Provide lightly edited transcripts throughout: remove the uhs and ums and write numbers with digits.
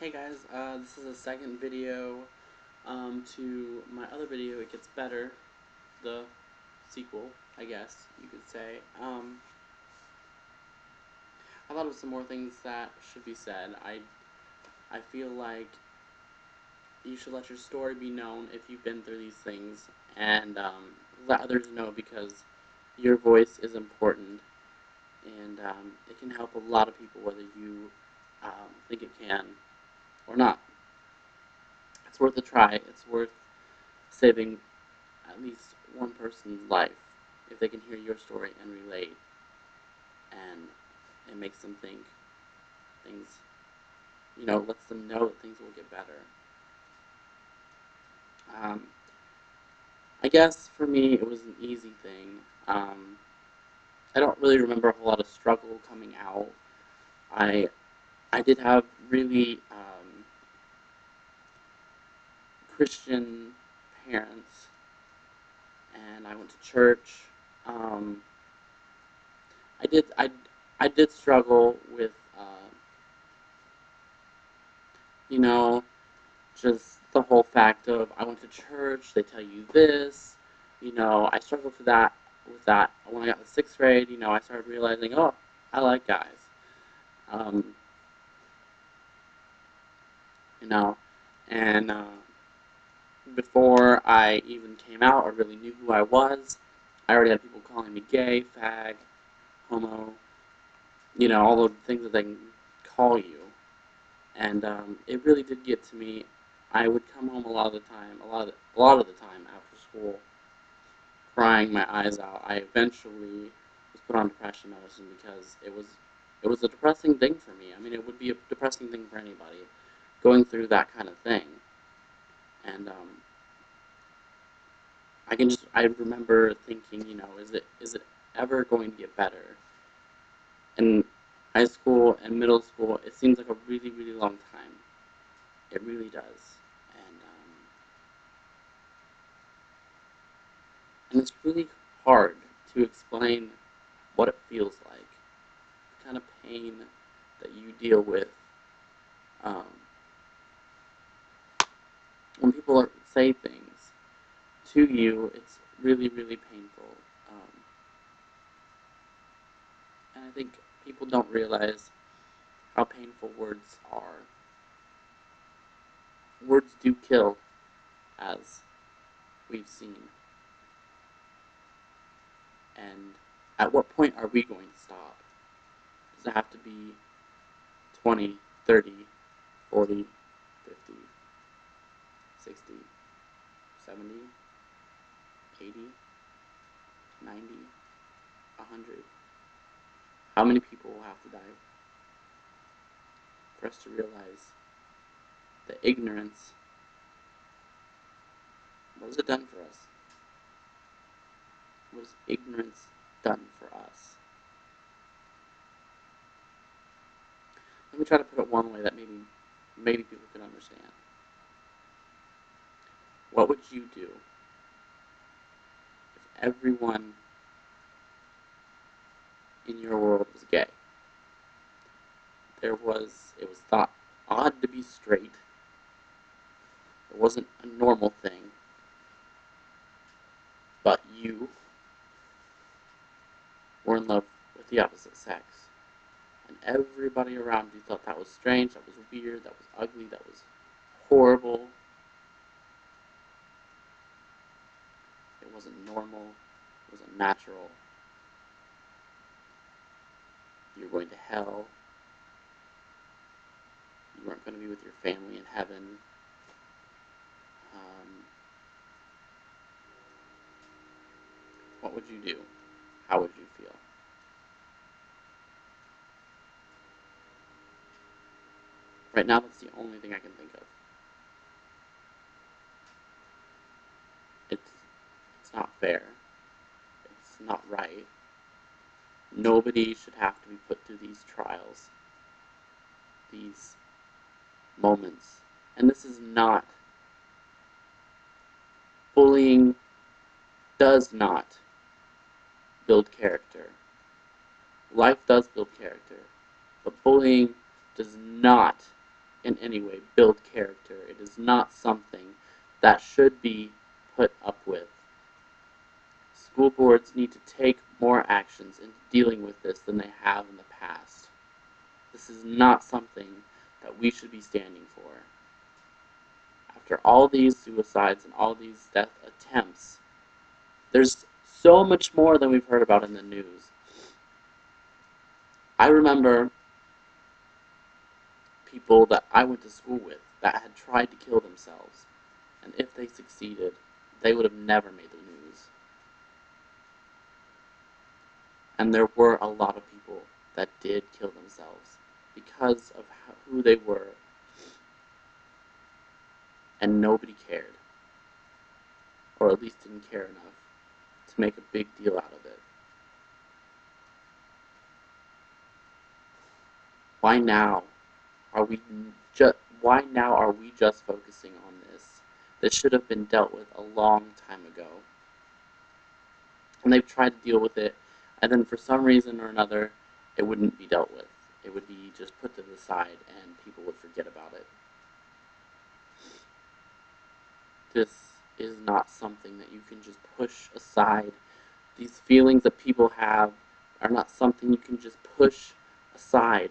Hey guys, this is a second video to my other video, It Gets Better, the sequel, I guess you could say. I thought of some more things that should be said. I feel like you should let your story be known if you've been through these things, and let others know because your voice is important, and it can help a lot of people, whether you think it can or not. It's worth a try. It's worth saving at least one person's life if they can hear your story and relate, and it makes them think things, lets them know that things will get better. Um, I guess for me it was an easy thing. I don't really remember a whole lot of struggle coming out. I I did have really Christian parents, and I went to church. Um, I did I I did struggle with you know just the whole fact of I went to church. They tell you this. I struggled with that when I got to sixth grade. I started realizing, oh, I like guys. Um, you know, and before I even came out or really knew who I was, I already had people calling me gay, fag, homo. All the things that they can call you. And it really did get to me. I would come home a lot of the time, a lot of the time after school, crying my eyes out. I eventually was put on depression medicine because it was a depressing thing for me. I mean, it would be a depressing thing for anybody going through that kind of thing. And I remember thinking, is it ever going to get better? In high school and middle school, it seems like a really, really long time. It really does. And it's really hard to explain what it feels like, the kind of pain that you deal with um, when people say things to you. It's really, really painful. Um, and I think people don't realize how painful words are. Words do kill, as we've seen. And at what point are we going to stop? Does it have to be 20, 30, 40, 50, 60, 70, 80, 90, 100? How many people will have to die for us to realize that ignorance, what has it done for us? What has ignorance done for us? Let me try to put it one way that maybe people can understand. What would you do if everyone in your world was gay? It was thought odd to be straight. It wasn't a normal thing. But you were in love with the opposite sex. And everybody around you thought that was strange, that was weird, that was ugly, that was horrible. It wasn't normal. It wasn't natural. You were going to hell. You weren't going to be with your family in heaven. Um, what would you do? How would you feel? Right now, that's the only thing I can think of. It's it's not fair. It's not right. Nobody should have to be put through these trials, these moments. And this is not, bullying does not build character. Life does build character, but bullying does not in any way build character. It is not something that should be put up with. School boards need to take more actions in dealing with this than they have in the past. This is not something that we should be standing for. After all these suicides and all these death attempts, there's so much more than we've heard about in the news. I remember people that I went to school with that had tried to kill themselves, and if they succeeded, they would have never made the news. And there were a lot of people that did kill themselves because of who they were, and nobody cared, or at least didn't care enough to make a big deal out of it. Why now are we just focusing on this? This should have been dealt with a long time ago. And they've tried to deal with it, and then for some reason or another, it wouldn't be dealt with. It would be just put to the side, and people would forget about it. This is not something that you can just push aside. These feelings that people have are not something you can just push aside.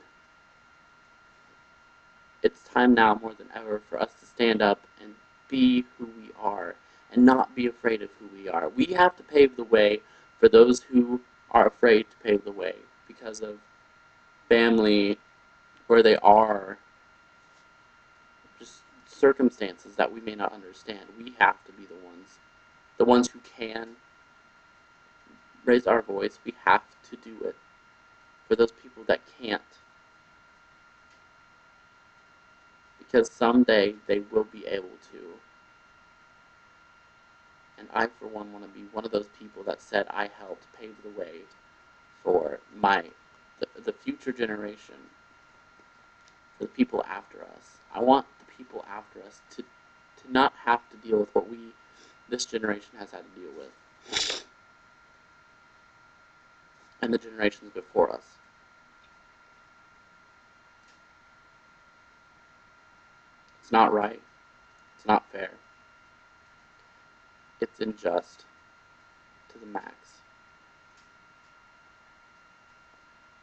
It's time now more than ever for us to stand up and be who we are and not be afraid of who we are. We have to pave the way for those who are afraid to pave the way because of family, where they are, just circumstances that we may not understand. We have to be the ones who can raise our voice. We have to do it for those people that can't. Because someday they will be able to. And I, for one, want to be one of those people that said I helped pave the way for the future generation, for the people after us. I want the people after us to not have to deal with what this generation has had to deal with, and the generations before us. It's not right. It's not fair. It's unjust to the max.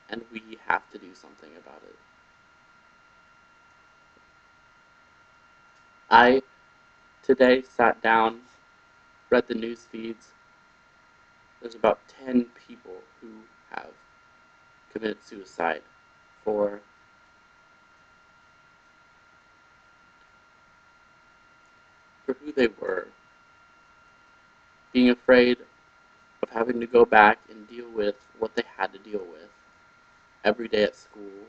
And we have to do something about it. I today sat down, read the news feeds. There's about 10 people who have committed suicide for who they were, being afraid of having to go back and deal with what they had to deal with every day at school,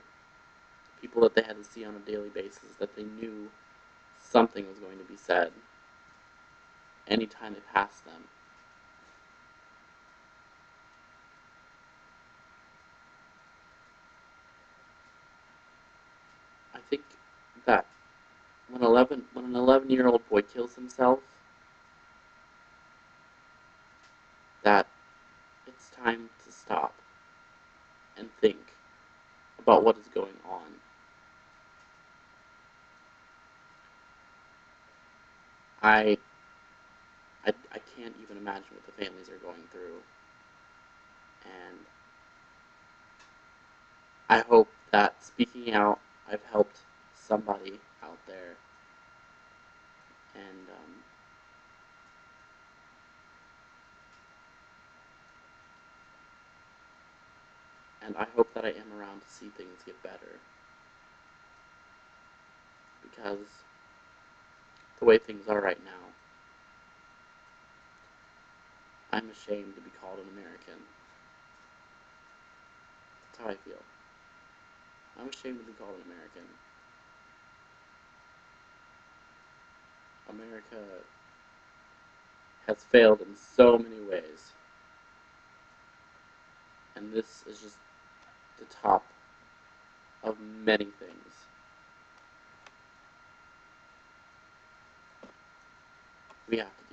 people that they had to see on a daily basis, that they knew something was going to be said anytime they passed them. I think that when an 11-year-old boy kills himself, that it's time to stop and think about what is going on. I can't even imagine what the families are going through, and I hope that speaking out, I've helped somebody out there, and I hope that I am around to see things get better, because the way things are right now, I'm ashamed to be called an American. That's how I feel. I'm ashamed to be called an American. America has failed in so many ways, and this is just the top of many things. We have to